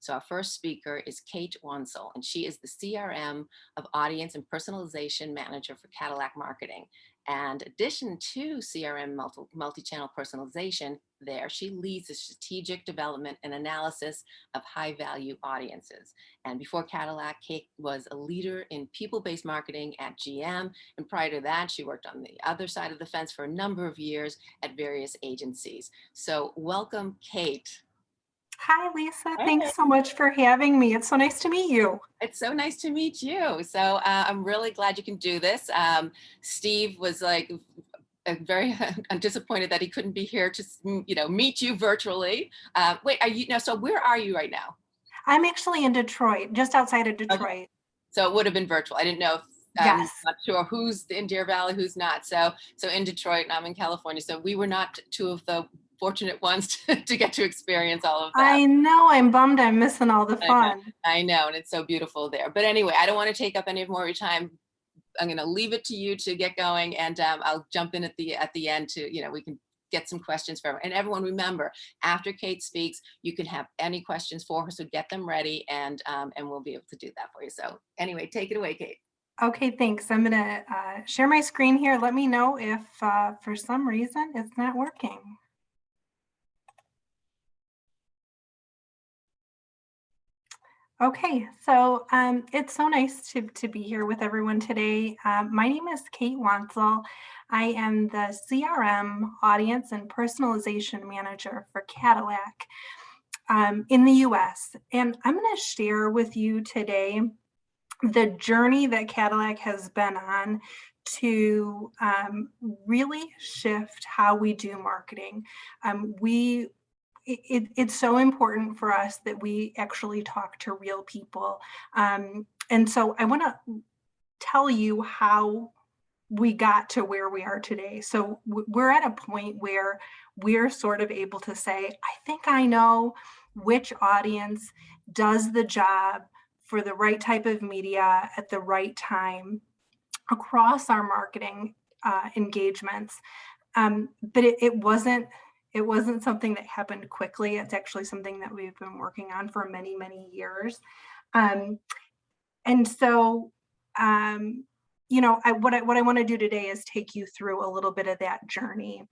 So our first speaker is Kate Wonsul, and she is the CRM of Audience and Personalization Manager for Cadillac Marketing. And addition to CRM multi-channel personalization, there she leads the strategic development and analysis of high-value audiences. And before Cadillac, Kate was a leader in people-based marketing at GM. And prior to that, she worked on the other side of the fence for a number of years at various agencies. So welcome, Kate. Hi, Lisa. Hey. Thanks so much for having me. It's so nice to meet you. It's so nice to meet you. So I'm really glad you can do this. Steve was like very disappointed that he couldn't be here to meet you virtually. Wait, are you now? So where are you right now? I'm actually in Detroit, just outside of Okay. Detroit. So it would have been virtual. I didn't know if Yes. not sure who's in Deer Valley, who's not. So in Detroit, and I'm in California. So we were not two of the fortunate ones to get to experience all of that. I know. I'm bummed I'm missing all the I know, fun. I know, and it's so beautiful there. But anyway, I don't want to take up any more of your time. I'm going to leave it to you to get going, and I'll jump in at the end to we can get some questions for everyone. And everyone, remember, after Kate speaks, you can have any questions for her, so get them ready, and we'll be able to do that for you. So anyway, take it away, Kate. Okay, thanks. I'm going to share my screen here. Let me know if for some reason it's not working. Okay, so it's so nice to be here with everyone today. My name is Kate Wonsul. I am the CRM Audience and Personalization Manager for Cadillac in the US. And I'm going to share with you today the journey that Cadillac has been on to really shift how we do marketing. It's so important for us that we actually talk to real people. And so I want to tell you how we got to where we are today. So we're at a point where we're sort of able to say, I think I know which audience does the job for the right type of media at the right time across our marketing engagements. But it wasn't something that happened quickly. It's actually something that we've been working on for many, many years. And so, what I want to do today is take you through a little bit of that journey.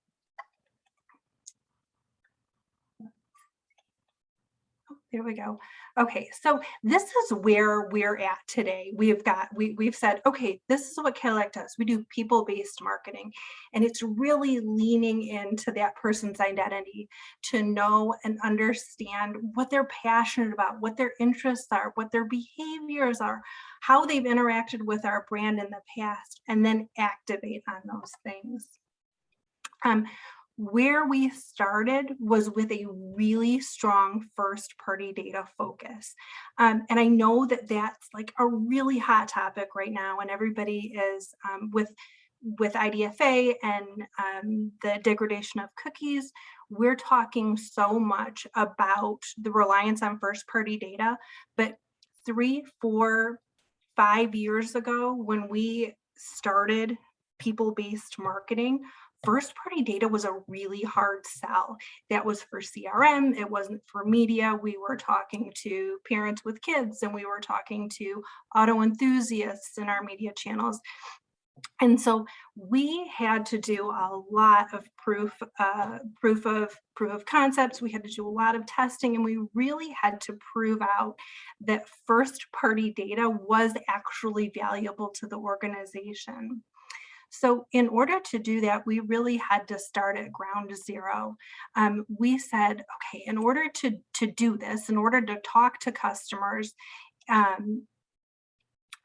There we go. Okay, so this is where we're at today. We've said, okay, this is what Cadillac does. We do people-based marketing, and it's really leaning into that person's identity to know and understand what they're passionate about, what their interests are, what their behaviors are, how they've interacted with our brand in the past, and then activate on those things. Where we started was with a really strong first party data focus. And I know that that's like a really hot topic right now, and everybody is with IDFA and the degradation of cookies. We're talking so much about the reliance on first party data, but 3, 4, 5 years ago, when we started people-based marketing, first party data was a really hard sell. That was for CRM, it wasn't for media. We were talking to parents with kids, and we were talking to auto enthusiasts in our media channels. And so we had to do a lot of proof of concepts. We had to do a lot of testing, and we really had to prove out that first party data was actually valuable to the organization. So in order to do that, we really had to start at ground zero. We said, okay, in order to do this, in order to talk to customers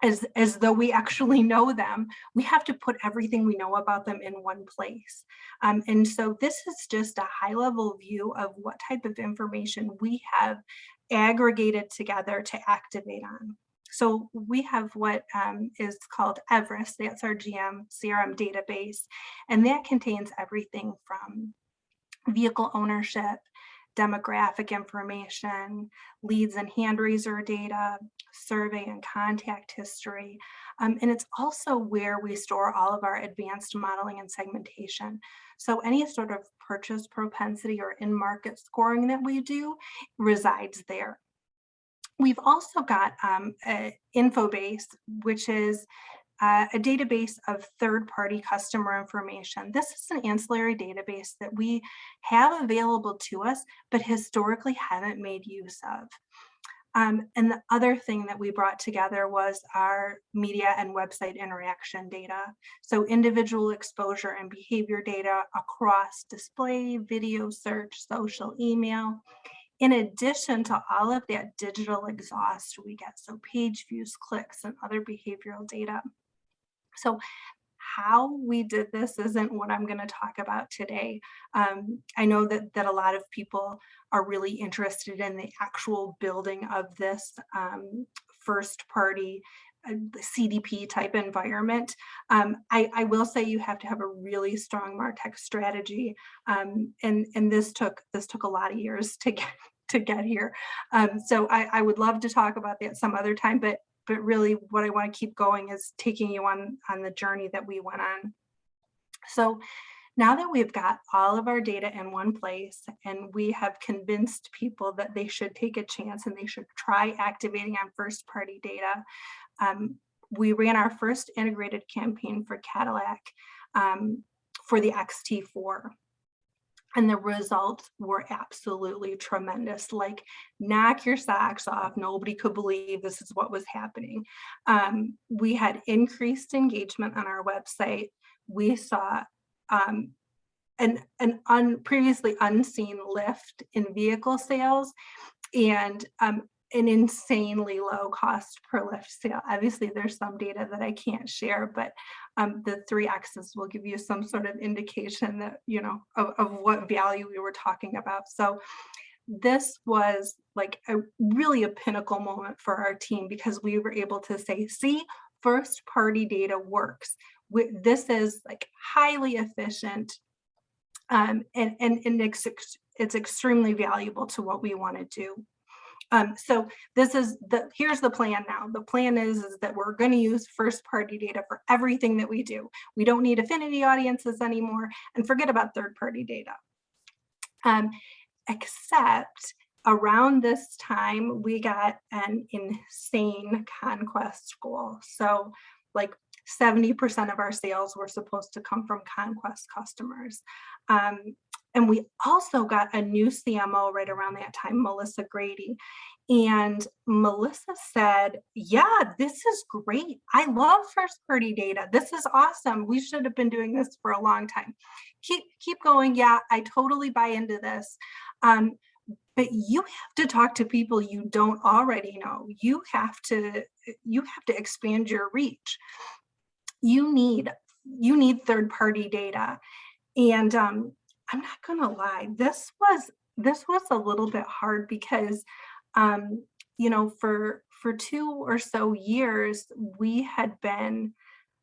as though we actually know them, we have to put everything we know about them in one place. And so this is just a high level view of what type of information we have aggregated together to activate on. So we have what is called Everest. That's our GM CRM database, and that contains everything from vehicle ownership, demographic information, leads and hand raiser data, survey and contact history. And it's also where we store all of our advanced modeling and segmentation. So any sort of purchase propensity or in-market scoring that we do resides there. We've also got a Infobase, which is a database of third-party customer information. This is an ancillary database that we have available to us, but historically haven't made use of. And the other thing that we brought together was our media and website interaction data. So individual exposure and behavior data across display, video search, social, email. In addition to all of that digital exhaust we get, so page views, clicks, and other behavioral data. So how we did this isn't what I'm going to talk about today. I know that a lot of people are really interested in the actual building of this first party CDP type environment. I will say you have to have a really strong MarTech strategy, and this took a lot of years to get here. So I would love to talk about that some other time, but really what I want to keep going is taking you on the journey that we went on. So now that we've got all of our data in one place and we have convinced people that they should take a chance and they should try activating on first party data, we ran our first integrated campaign for Cadillac for the XT4. And the results were absolutely tremendous. Like, knock your socks off. Nobody could believe this is what was happening. We had increased engagement on our website. We saw an previously unseen lift in vehicle sales, and an insanely low cost per lift sale. Obviously, there's some data that I can't share, but the 3X's will give you some sort of indication that, you know, of what value we were talking about. So this was like really a pinnacle moment for our team, because we were able to say, see, first party data works. This is like highly efficient, and it's extremely valuable to what we want to do. So here's the plan now. The plan is that we're going to use first party data for everything that we do. We don't need affinity audiences anymore, and forget about third party data. Except around this time, we got an insane conquest goal. So like 70% of our sales were supposed to come from conquest customers. And we also got a new CMO right around that time, Melissa Grady. And Melissa said, yeah, this is great. I love first party data. This is awesome. We should have been doing this for a long time. Keep going. Yeah, I totally buy into this. But you have to talk to people you don't already know. You have to expand your reach. You need third party data. And I'm not gonna lie, this was a little bit hard, because you know, for 2 or so years, we had been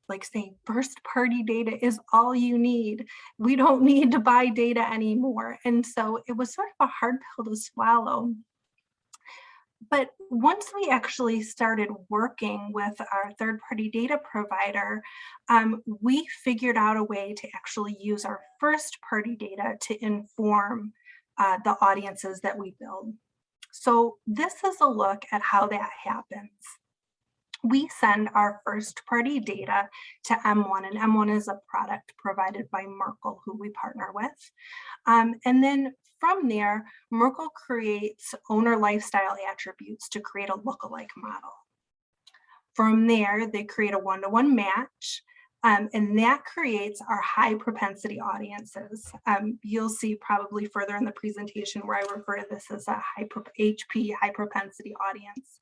like saying first party data is all you need. We don't need to buy data anymore. And so it was sort of a hard pill to swallow. But once we actually started working with our third-party data provider, we figured out a way to actually use our first-party data to inform the audiences that we build. So this is a look at how that happens. We send our first-party data to M1, and M1 is a product provided by Merkle, who we partner with. And then from there, Merkle creates owner lifestyle attributes to create a lookalike model. From there, they create a one-to-one match, and that creates our high propensity audiences. You'll see probably further in the presentation where I refer to this as a HP, high propensity audience.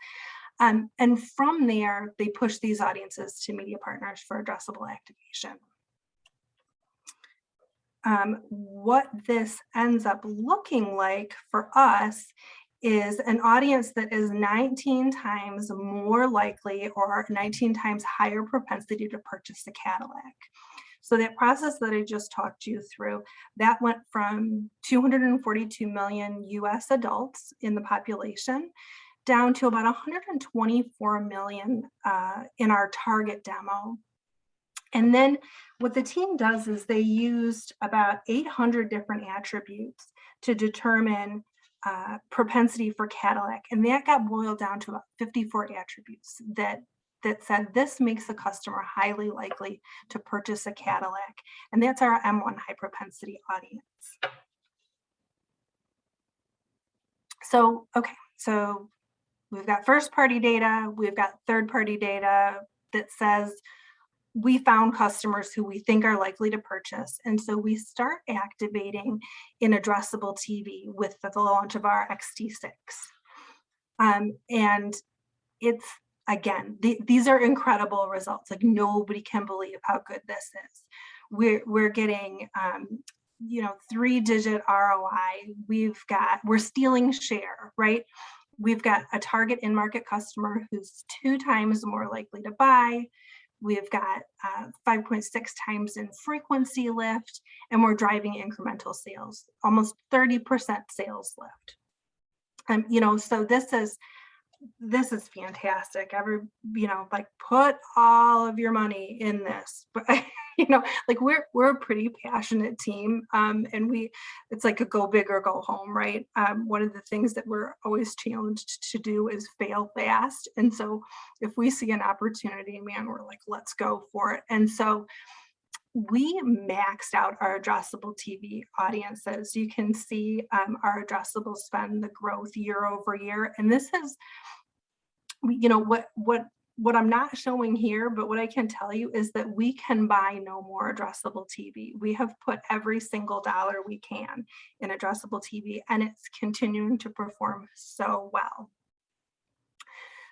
And from there, they push these audiences to media partners for addressable activation. What this ends up looking like for us is an audience that is 19 times more likely, or 19 times higher propensity to purchase a Cadillac. So that process that I just talked you through, that went from 242 million US adults in the population down to about 124 million in our target demo. And then what the team does is they used about 800 different attributes to determine propensity for Cadillac, and that got boiled down to about 54 attributes that said this makes a customer highly likely to purchase a Cadillac, and that's our M1 high propensity audience. So, okay, so we've got first party data, we've got third party data that says we found customers who we think are likely to purchase. And so we start activating in addressable TV with the launch of our XT6. And it's, again, these are incredible results. Like, nobody can believe how good this is. We're getting, 3-digit ROI. We're stealing share, right? We've got a target in-market customer who's 2 times more likely to buy. We've got 5.6 times in frequency lift, and we're driving incremental sales, almost 30% sales lift. So this is fantastic. Like, put all of your money in this. But like, we're a pretty passionate team, and it's like a go big or go home, right? One of the things that we're always challenged to do is fail fast. And so if we see an opportunity, man, we're like, let's go for it. And so we maxed out our addressable TV audiences. You can see our addressable spend, the growth year over year. And this is, what I'm not showing here, but what I can tell you is that we can buy no more addressable TV. We have put every single dollar we can in addressable TV, and it's continuing to perform so well.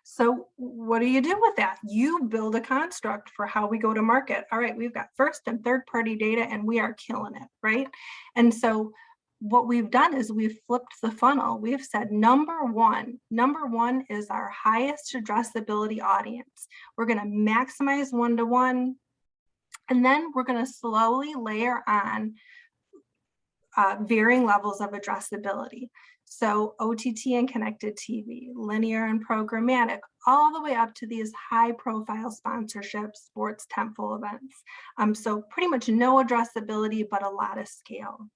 So what do you do with that? You build a construct for how we go to market. All right, we've got first and third party data, and we are killing it, right? And so what we've done is we've flipped the funnel. We've said number one is our highest addressability audience. We're going to maximize one-to-one, and then we're going to slowly layer on varying levels of addressability. So OTT and connected TV, linear and programmatic, all the way up to these high profile sponsorships, sports tentpole events. So pretty much no addressability, but a lot of scale.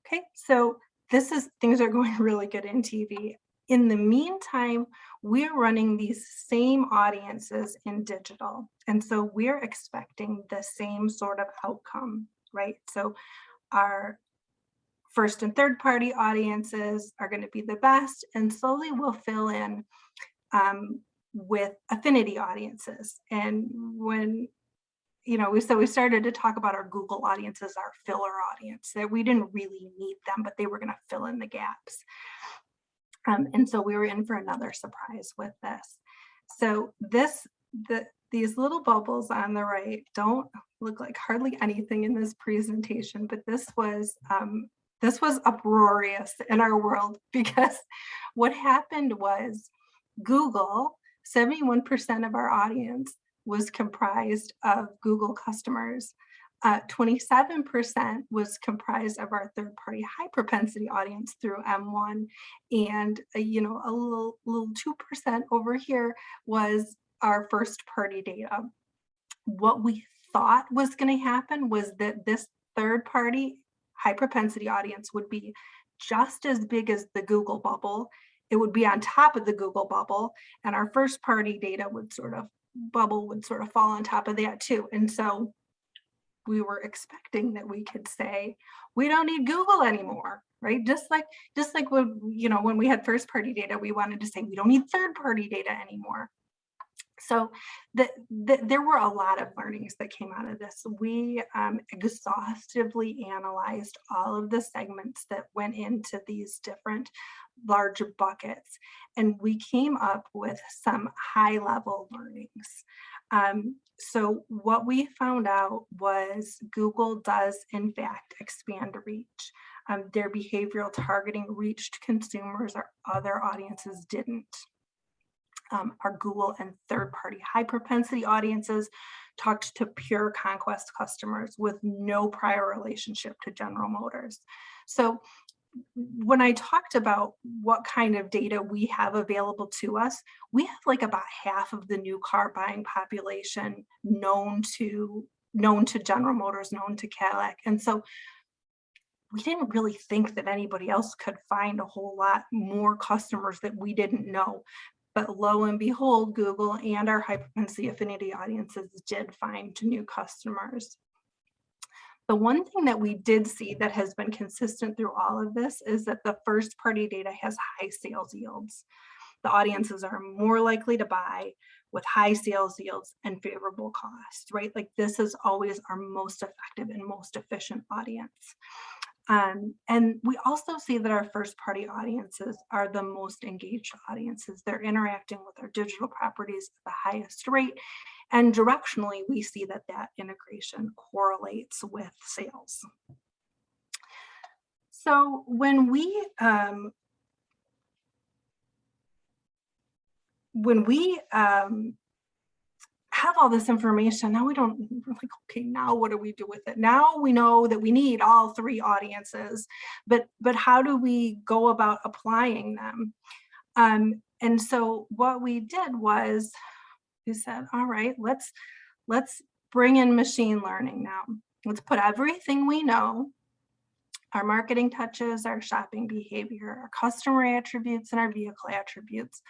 Okay, so things are going really good in TV. In the meantime, we're running these same audiences in digital. And so we're expecting the same sort of outcome, right? So our first and third party audiences are going to be the best, and slowly we'll fill in with affinity audiences. And when we started to talk about our Google audiences, our filler audience, that we didn't really need them, but they were going to fill in the gaps. And so we were in for another surprise with this. So these little bubbles on the right don't look like hardly anything in this presentation, but this was uproarious in our world, because what happened was Google, 71% of our audience was comprised of Google customers. 27% was comprised of our third-party high propensity audience through M1, and a little 2% over here was our first-party data. What we thought was going to happen was that this third-party high propensity audience would be just as big as the Google bubble. It would be on top of the Google bubble, and our first-party data would sort of fall on top of that too. And so we were expecting that we could say, we don't need Google anymore, right? Just like when we had first party data, we wanted to say we don't need third party data anymore. So there were a lot of learnings that came out of this. We exhaustively analyzed all of the segments that went into these different large buckets, and we came up with some high level learnings. So what we found out was Google does in fact expand reach. Their behavioral targeting reached consumers or other audiences didn't. Our Google and third-party high propensity audiences talked to pure conquest customers with no prior relationship to General Motors. So when I talked about what kind of data we have available to us, we have like about half of the new car buying population known to known to General Motors, known to Cadillac. And so we didn't really think that anybody else could find a whole lot more customers that we didn't know. But lo and behold, Google and our high propensity affinity audiences did find new customers. The one thing that we did see that has been consistent through all of this is that the first party data has high sales yields. The audiences are more likely to buy with high sales yields and favorable cost, right? Like this is always our most effective and most efficient audience. And we also see that our first party audiences are the most engaged audiences. They're interacting with our digital properties at the highest rate. And directionally, we see that that integration correlates with sales. So when we have all this information, now we don't, we're like, okay, now what do we do with it? Now we know that we need all three audiences, but how do we go about applying them? And so what we did was we said, all right, let's bring in machine learning now. Let's put everything we know, our marketing touches, our shopping behavior, our customer attributes, and our vehicle attributes.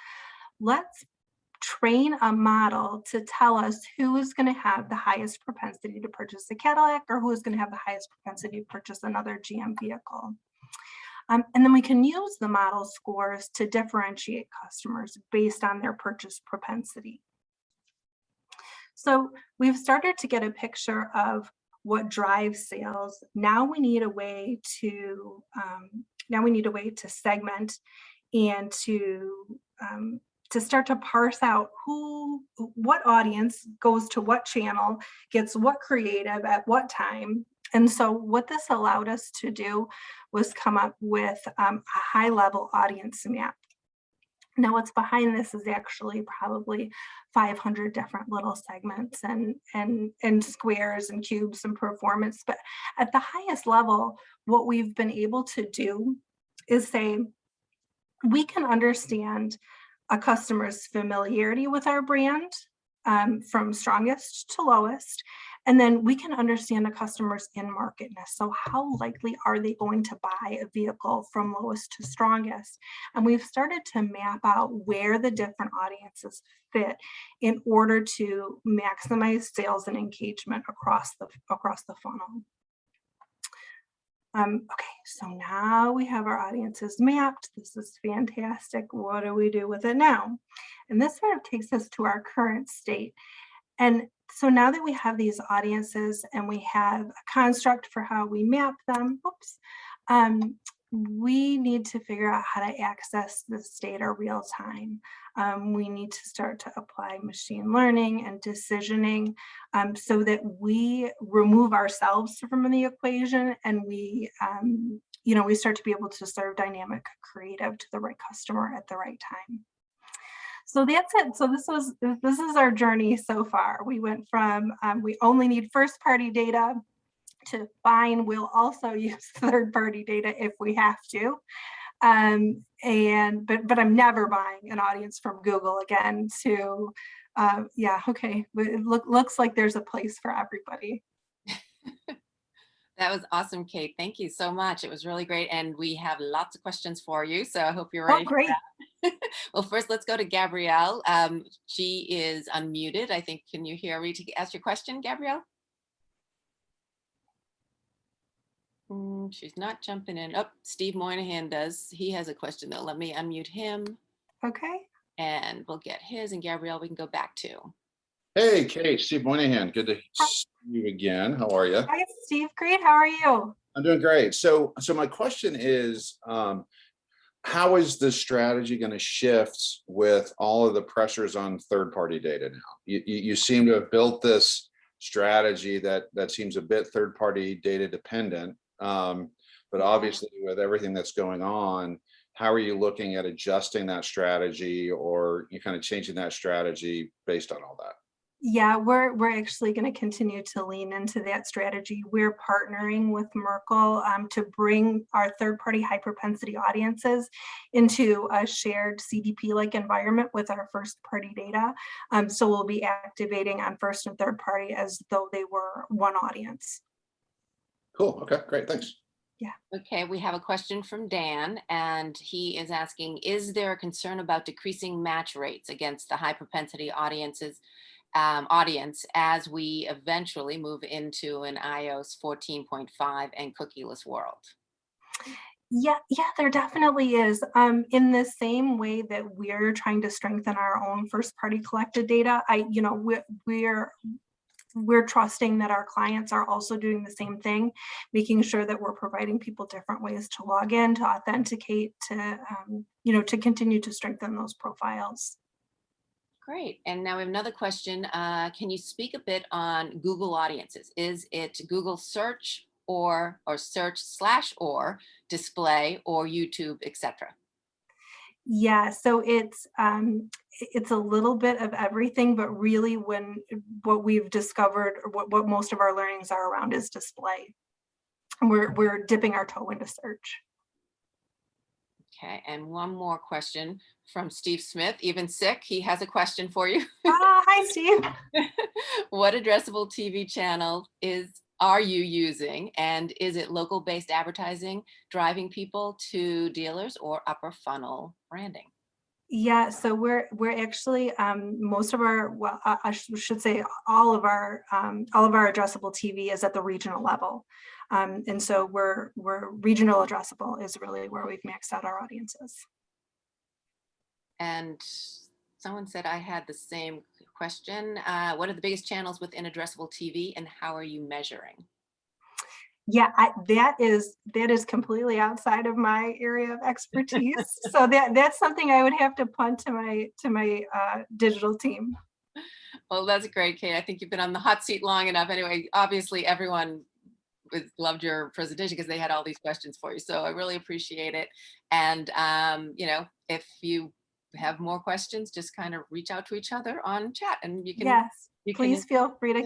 Let's train a model to tell us who is going to have the highest propensity to purchase a Cadillac or who is going to have the highest propensity to purchase another GM vehicle. And then we can use the model scores to differentiate customers based on their purchase propensity. So we've started to get a picture of what drives sales. Now we need a way to segment and to start to parse out what audience goes to what channel, gets what creative at what time. And so what this allowed us to do was come up with a high-level audience map. Now what's behind this is actually probably 500 different little segments and squares and cubes and performance. But at the highest level, what we've been able to do is say, we can understand a customer's familiarity with our brand from strongest to lowest. And then we can understand a customer's in-marketness. So how likely are they going to buy a vehicle from lowest to strongest? And we've started to map out where the different audiences fit in order to maximize sales and engagement across the funnel. Okay, so now we have our audiences mapped. This is fantastic. What do we do with it now? And this sort of takes us to our current state. And so now that we have these audiences and we have a construct for how we map them, we need to figure out how to access this data real time. We need to start to apply machine learning and decisioning so that we remove ourselves from the equation and we start to be able to serve dynamic creative to the right customer at the right time. So that's it. So this is our journey so far. We went from we only need first party data to fine, we'll also use third-party data if we have to. But I'm never buying an audience from Google again to, okay, it looks like there's a place for everybody. That was awesome, Kate. Thank you so much. It was really great. And we have lots of questions for you. So I hope you're ready for that. Well, first, let's go to Gabrielle. She is unmuted. I think, can you hear me to ask your question, Gabrielle? She's not jumping in. Oh, Steve Moynihan does. He has a question though. Let me unmute him. Okay. And we'll get his, and Gabrielle we can go back to. Hey, Kate, Steve Moynihan. Good to see you again. How are you? Hi, Steve. Great. How are you? I'm doing great. So my question is, how is the strategy going to shift with all of the pressures on third-party data now? You seem to have built this strategy that seems a bit third-party data dependent. But obviously with everything that's going on, how are you looking at adjusting that strategy or you kind of changing that strategy based on all that? Yeah, we're actually going to continue to lean into that strategy. We're partnering with Merkle to bring our third-party high propensity audiences into a shared CDP-like environment with our first-party data. So we'll be activating on first and third party as though they were one audience. Cool. Okay, great. Thanks. Okay, we have a question from Dan, and he is asking, is there a concern about decreasing match rates against the high propensity audience as we eventually move into an iOS 14.5 and cookieless world? Yeah, there definitely is. In the same way that we're trying to strengthen our own first-party collected data, we're trusting that our clients are also doing the same thing, making sure that we're providing people different ways to log in, to authenticate, to continue to strengthen those profiles. Great. And now we have another question. Can you speak a bit on Google Audiences? Is it Google search or search/or display or YouTube, etc.? Yeah, so it's a little bit of everything, but really what we've discovered, or what most of our learnings are around, is display. We're dipping our toe into search. Okay, and one more question from Steve Smith, even sick. He has a question for you. Hi, Steve. What addressable TV channel are you using, and is it local based advertising driving people to dealers or upper funnel branding? Yeah, so we're actually most of our, well, I should say all of our addressable TV is at the regional level, and so we're regional addressable is really where we've maxed out our audiences. And someone said I had the same question. What are the biggest channels within addressable TV, and how are you measuring? Yeah, that is completely outside of my area of expertise. So that's something I would have to punt to my digital team. Well, that's great, Kate. I think you've been on the hot seat long enough. Anyway, obviously everyone loved your presentation because they had all these questions for you. So I really appreciate it. And, if you have more questions, just kind of reach out to each other on chat, and Yes, you can please feel free to